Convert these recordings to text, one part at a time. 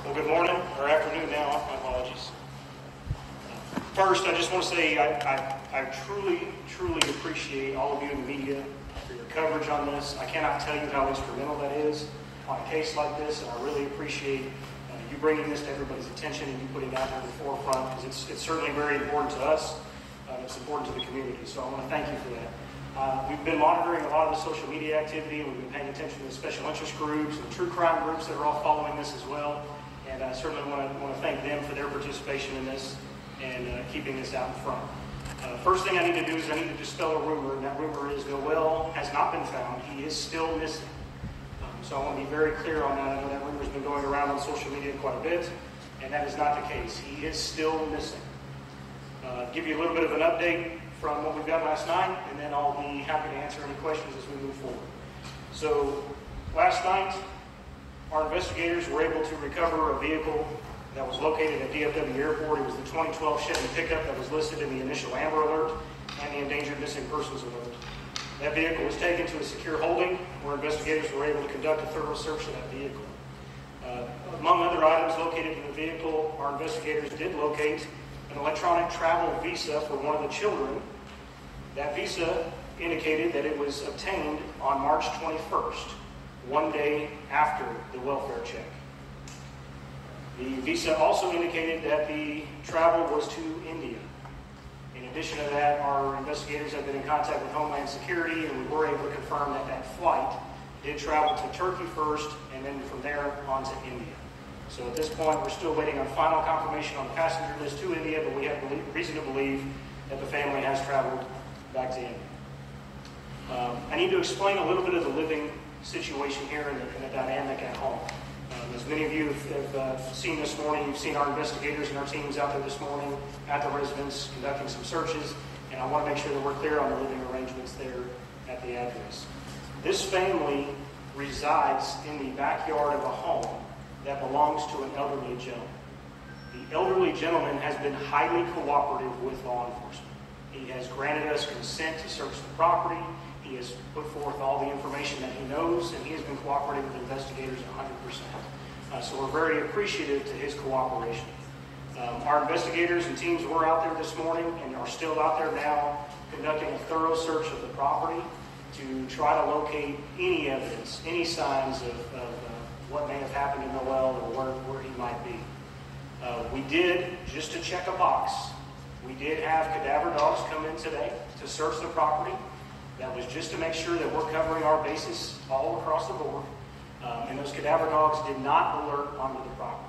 Well, good morning, or afternoon now, my apologies. First, I just want to say I truly appreciate all of you in the media for your coverage on this. I cannot tell you how instrumental that is on a case like this, and I really appreciate you bringing this to everybody's attention and you putting that in the forefront, because it's certainly very important to us. It's important to the community, so I want to thank you for that. We've been monitoring a lot of the social media activity, and we've been paying attention to the special interest groups and the true crime groups that are all following this as well. And I certainly want to thank them for their participation in this and keeping this out in front. First thing I need to do is I need to dispel a rumor, and that rumor is Noel has not been found. He is still missing. So I want to be very clear on that. I know that rumor's been going around on social media quite a bit, and that is not the case. He is still missing. Give you a little bit of an update from what we've got last night, and then I'll be happy to answer any questions as we move forward. So last night, our investigators were able to recover a vehicle that was located at DFW Airport. It was the 2012 Chevy pickup that was listed in the initial Amber Alert and the Endangered Missing Persons Alert. That vehicle was taken to a secure holding where investigators were able to conduct a thorough search of that vehicle. Among other items located in the vehicle, our investigators did locate an electronic travel visa for one of the children. That visa indicated that it was obtained on March 21st. One day after the welfare check. The visa also indicated that the travel was to India. In addition to that, our investigators have been in contact with Homeland Security, and we were able to confirm that that flight did travel to Turkey first, and then from there on to India. So at this point, we're still waiting on final confirmation on the passenger list to India, but we have reason to believe that the family has traveled back to India. I need to explain a little bit of the living situation here and the dynamic at home. As many of you have seen this morning, you've seen our investigators and our teams out there this morning at the residence conducting some searches, and I want to make sure that we're clear on the living arrangements there at the address. This family resides in the backyard of a home that belongs to an elderly gentleman. The elderly gentleman has been highly cooperative with law enforcement. He has granted us consent to search the property. He has put forth all the information that he knows, and he has been cooperating with investigators 100%. So we're very appreciative to his cooperation. Our investigators and teams were out there this morning and are still out there now conducting a thorough search of the property to try to locate any evidence, any signs of what may have happened to Noel or where he might be. We did, just to check a box, we did have cadaver dogs come in today to search the property. That was just to make sure that we're covering our bases all across the board. And those cadaver dogs did not alert onto the property.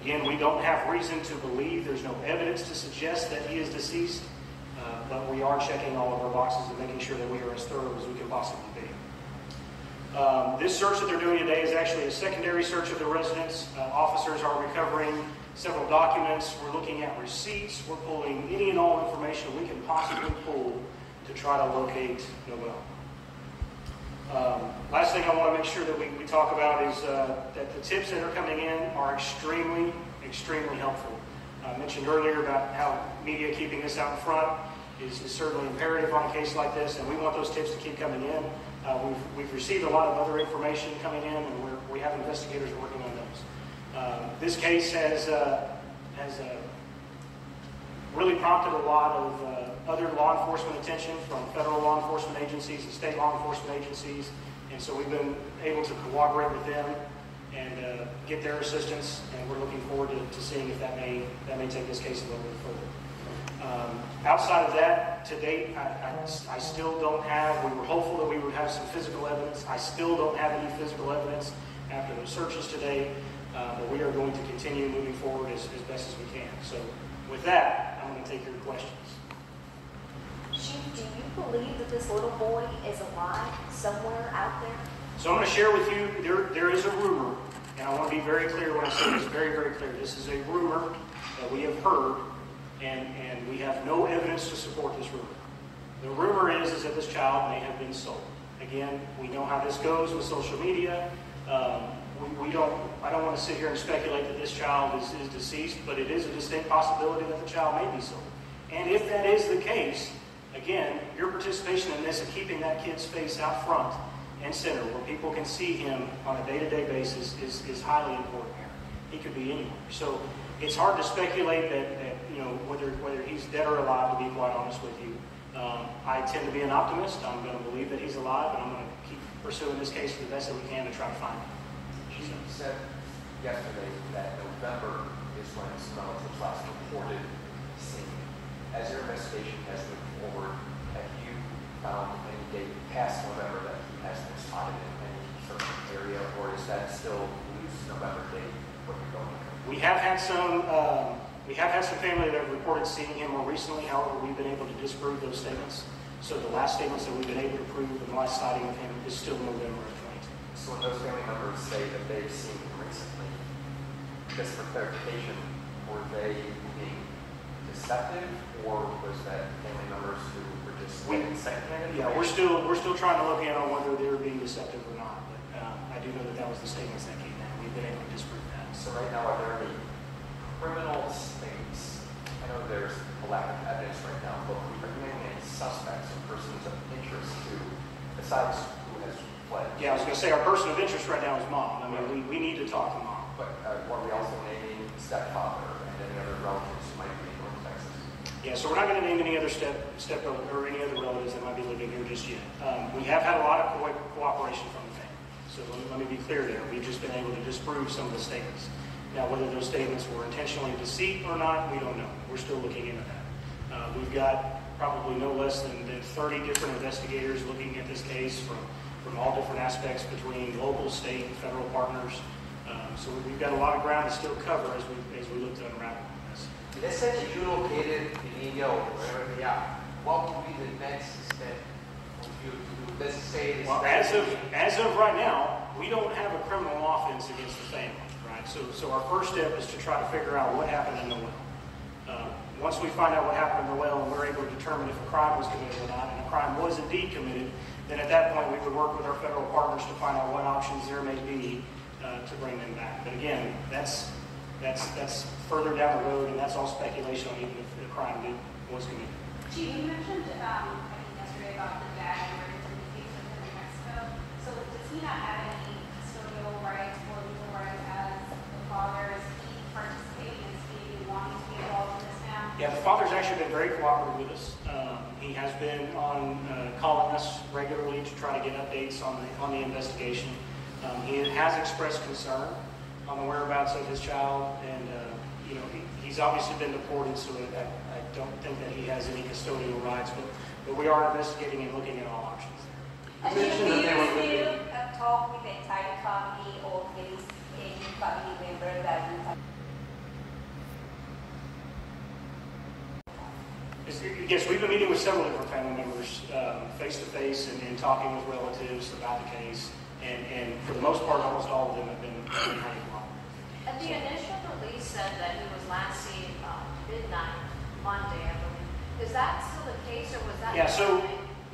Again, we don't have reason to believe, there's no evidence to suggest that he is deceased, but we are checking all of our boxes and making sure that we are as thorough as we can possibly be. This search that they're doing today is actually a secondary search of the residence. Officers are recovering several documents. We're looking at receipts. We're pulling any and all information we can possibly pull to try to locate Noel. Last thing I want to make sure that we talk about is that the tips that are coming in are extremely helpful. I mentioned earlier about how media keeping this out in front is certainly imperative on a case like this, and we want those tips to keep coming in. We've received a lot of other information coming in, and we have investigators working on those. This case has really prompted a lot of other law enforcement attention from federal law enforcement agencies and state law enforcement agencies, and so we've been able to cooperate with them and get their assistance, and we're looking forward to seeing if that may take this case a little bit further. Outside of that, to date, I still don't have, we were hopeful that we would have some physical evidence. I still don't have any physical evidence after the searches today, but we are going to continue moving forward as best as we can. So with that, I'm going to take your questions. Chief, do you believe that this little boy is alive somewhere out there? So I'm going to share with you, there is a rumor, and I want to be very clear when I say this, very clear. This is a rumor that we have heard, and we have no evidence to support this rumor. The rumor is that this child may have been sold. Again, we know how this goes with social media. I don't want to sit here and speculate that this child is deceased, but it is a distinct possibility that the child may be sold. And if that is the case, again, your participation in this and keeping that kid's face out front and center, where people can see him on a day-to-day basis, is highly important here. He could be anywhere. So it's hard to speculate that whether he's dead or alive, to be quite honest with you. I tend to be an optimist. I'm going to believe that he's alive, and I'm going to keep pursuing this case the best that we can to try to find him. Chief, you said yesterday that November is when some relatives last reported seeing him. As your investigation has moved forward, have you found any date past November that he has been spotted in any certain area, or is that still loose November date what you're going with? We have had some family that have reported seeing him more recently. However, we've been able to disprove those statements. So the last statements that we've been able to prove in the last sighting of him is still November of 2010. So when those family members say that they've seen him recently, just for clarification, were they being deceptive, or was that family members who were just secondhand? Yeah, we're still trying to look in on whether they're being deceptive or not. But I do know that was the statements that came in. We've been able to disprove that. So right now, are there any criminal things? I know there's a lack of evidence right now, but are you naming any suspects or persons of interest who, besides who has fled? Yeah, I was going to say our person of interest right now is Mom. I mean, we need to talk to Mom. But are we also naming stepfather and any other relatives who might be in North Texas? Yeah, so we're not going to name any other step or any other relatives that might be living here just yet. We have had a lot of cooperation from the family. So let me be clear there. We've just been able to disprove some of the statements. Now, whether those statements were intentionally deceit or not, we don't know. We're still looking into that. We've got probably no less than 30 different investigators looking at this case from all different aspects between local, state, and federal partners. So we've got a lot of ground to still cover as we look to unravel this. Let's say that you located in India or wherever they are. What would be the next step of you to do? Let's say this. Well, as of right now, we don't have a criminal offense against the family. So our first step is to try to figure out what happened in the well. Once we find out what happened in the well and we're able to determine if a crime was committed or not, and a crime was indeed committed, then at that point we would work with our federal partners to find out what options there may be to bring them back. But again, that's further down the road, and that's all speculation on even if the crime was committed. Chief, you mentioned, I think yesterday about the dad and the case with him in Mexico. So does he not have any custodial rights or legal rights as the father? Is he participating in speaking, wanting to be involved in this now? Yeah, the father's actually been very cooperative with us. He has been on calling us regularly to try to get updates on the investigation. He has expressed concern on the whereabouts of his child, and he's obviously been deported, so I don't think that he has any custodial rights, but we are investigating and looking at all options. Do you still talk with the entire family or there is any family member that you have? Yes, we've been meeting with several different family members face-to-face and talking with relatives about the case, and for the most part, almost all of them have been highly cooperative. And the initial release said that he was last seen midnight Monday, I believe. Is that still the case, or was that? Yeah, so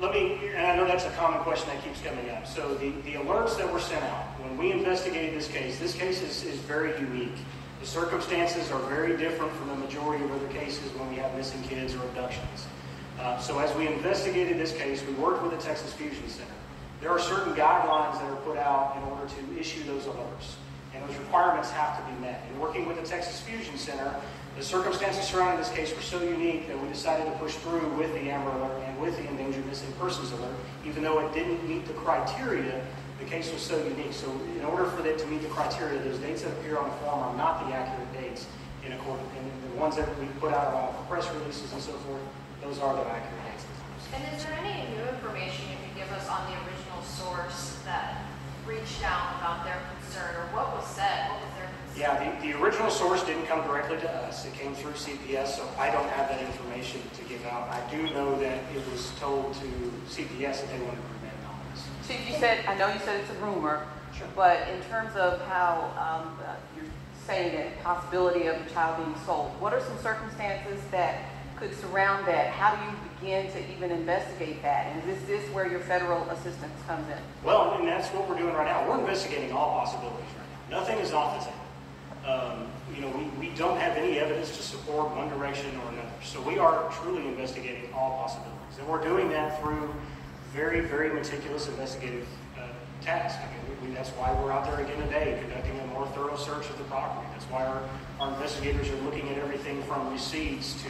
and I know that's a common question that keeps coming up. So the alerts that were sent out, when we investigated this case is very unique. The circumstances are very different from the majority of other cases when we have missing kids or abductions. So as we investigated this case, we worked with the Texas Fusion Center. There are certain guidelines that are put out in order to issue those alerts, and those requirements have to be met. In working with the Texas Fusion Center, the circumstances surrounding this case were so unique that we decided to push through with the Amber Alert and with the Endangered Missing Persons Alert, even though it didn't meet the criteria. The case was so unique. So in order for it to meet the criteria, those dates that appear on the form are not the accurate dates in accordance. And the ones that we put out along with press releases and so forth, those are the accurate dates. And is there any new information you can give us on the original source that reached out about their concern, or what was said? What was their concern? Yeah, the original source didn't come directly to us. It came through CPS, so I don't have that information to give out. I do know that it was told to CPS that they wanted to remain anonymous. Chief, I know you said it's a rumor, Sure. but in terms of how you're saying that possibility of the child being sold, what are some circumstances that could surround that? How do you begin to even investigate that? And is this where your federal assistance comes in? Well, and that's what we're doing right now. We're investigating all possibilities right now. Nothing is off the table. We don't have any evidence to support one direction or another. So we are truly investigating all possibilities. And we're doing that through very, very meticulous investigative task. I mean, that's why we're out there again today, conducting a more thorough search of the property. That's why our investigators are looking at everything from receipts to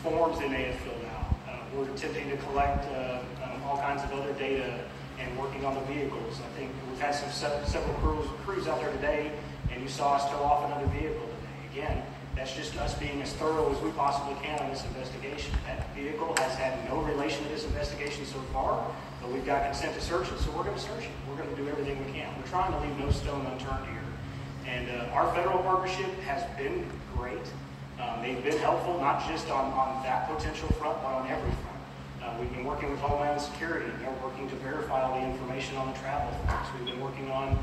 forms they may have filled out. We're attempting to collect all kinds of other data and working on the vehicles. I think we've had several crews out there today, and you saw us tow off another vehicle today. Again, that's just us being as thorough as we possibly can on this investigation. That vehicle has had no relation to this investigation so far, but we've got consent to search it, so we're going to search it. We're going to do everything we can. We're trying to leave no stone unturned here. And our federal partnership has been great. They've been helpful, not just on that potential front, but on every front. We've been working with Homeland Security. They're working to verify all the information on the travel forms. We've been working on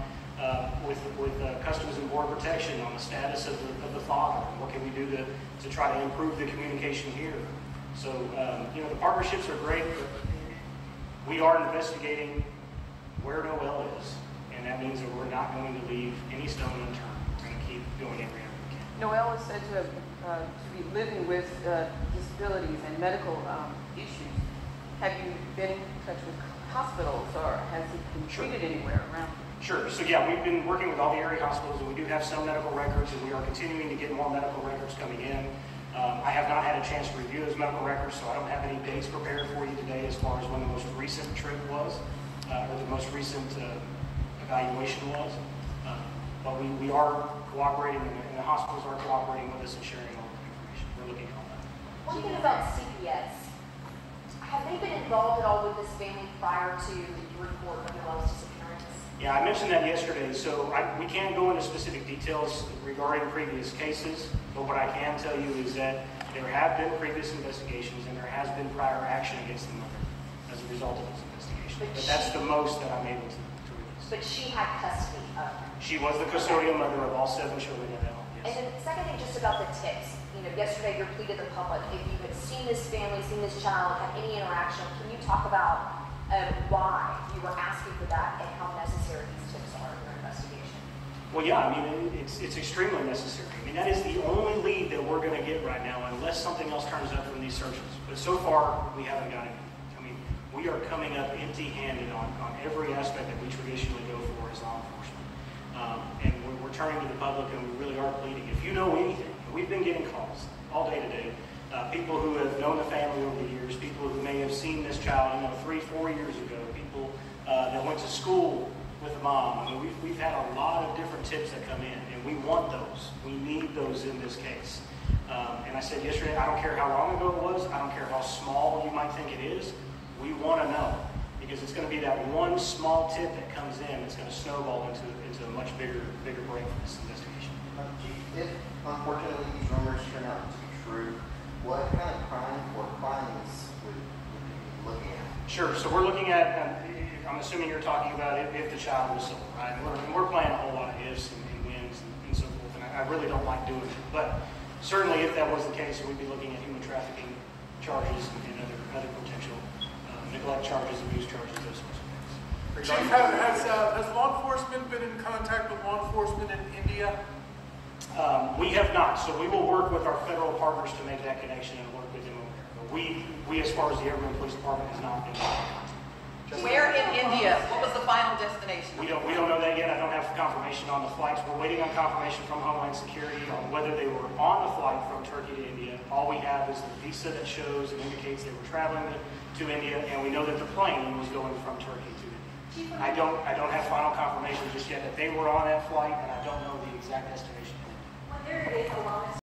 with Customs and Border Protection on the status of the father. And what can we do to try to improve the communication here? So, the partnerships are great, but we are investigating where Noel is. And that means that we're not going to leave any stone unturned. We're going to keep doing every effort we can. Noel is said to be living with disabilities and medical issues. Have you been in touch with hospitals, or has he been treated anywhere around? Sure. So yeah, we've been working with all the area hospitals, and we do have some medical records, and we are continuing to get more medical records coming in. I have not had a chance to review those medical records, so I don't have any dates prepared for you today as far as when the most recent trip was, or the most recent evaluation was. But we are cooperating, and the hospitals are cooperating with us and sharing all the information. We're looking at all that. What do you think about CPS? Have they been involved at all with this family prior to the report of Noel's disappearance? Yeah, I mentioned that yesterday. So we can't go into specific details regarding previous cases, but what I can tell you is that there have been previous investigations and there has been prior action against the mother as a result of this investigation. But that's the most that I'm able to release. But she had custody of her. She was the custodial mother of all 7 children in L. And Yes. then the second thing, just about the tips. Yesterday your plea to the public, if you had seen this family, seen this child, had any interaction, can you talk about why you were asking for that and how necessary these tips are in your investigation? Well, yeah, I mean, it's extremely necessary. I mean, that is the only lead that we're going to get right now unless something else turns up from these searches. But so far, we haven't got it. I mean, we are coming up empty-handed on every aspect that we traditionally go for as law enforcement. And we're turning to the public, and we really are pleading. If you know anything, we've been getting calls all day today. People who have known the family over the years, people who may have seen this child, 3-4 years ago, people that went to school with the mom. I mean, we've had a lot of different tips that come in, and we want those. We need those in this case. And I said yesterday, I don't care how long ago it was, I don't care how small you might think it is, we want to know. Because it's going to be that one small tip that comes in that's going to snowball into a much bigger break for this investigation. If unfortunately these rumors turn out to be true, what kind of crime or crimes would you be looking at? Sure. So we're looking at, I'm assuming you're talking about if the child was sold, right? And we're playing a whole lot of ifs and wins and so forth, and I really don't like doing it. But certainly if that was the case, we'd be looking at human trafficking charges and other potential neglect charges, abuse charges, those sorts of things. Chief, has law enforcement been in contact with law enforcement in India? We have not, so we will work with our federal partners to make that connection and work with them over there. But we as far as the Evergreen Police Department, has not been in contact. Where in India? What was the final destination? We don't know that yet. I don't have confirmation on the flights. We're waiting on confirmation from Homeland Security on whether they were on the flight from Turkey to India. All we have is the visa that shows and indicates they were traveling to India, and we know that the plane was going from Turkey to India. I don't have final confirmation just yet that they were on that flight, and I don't know the exact destination. When they're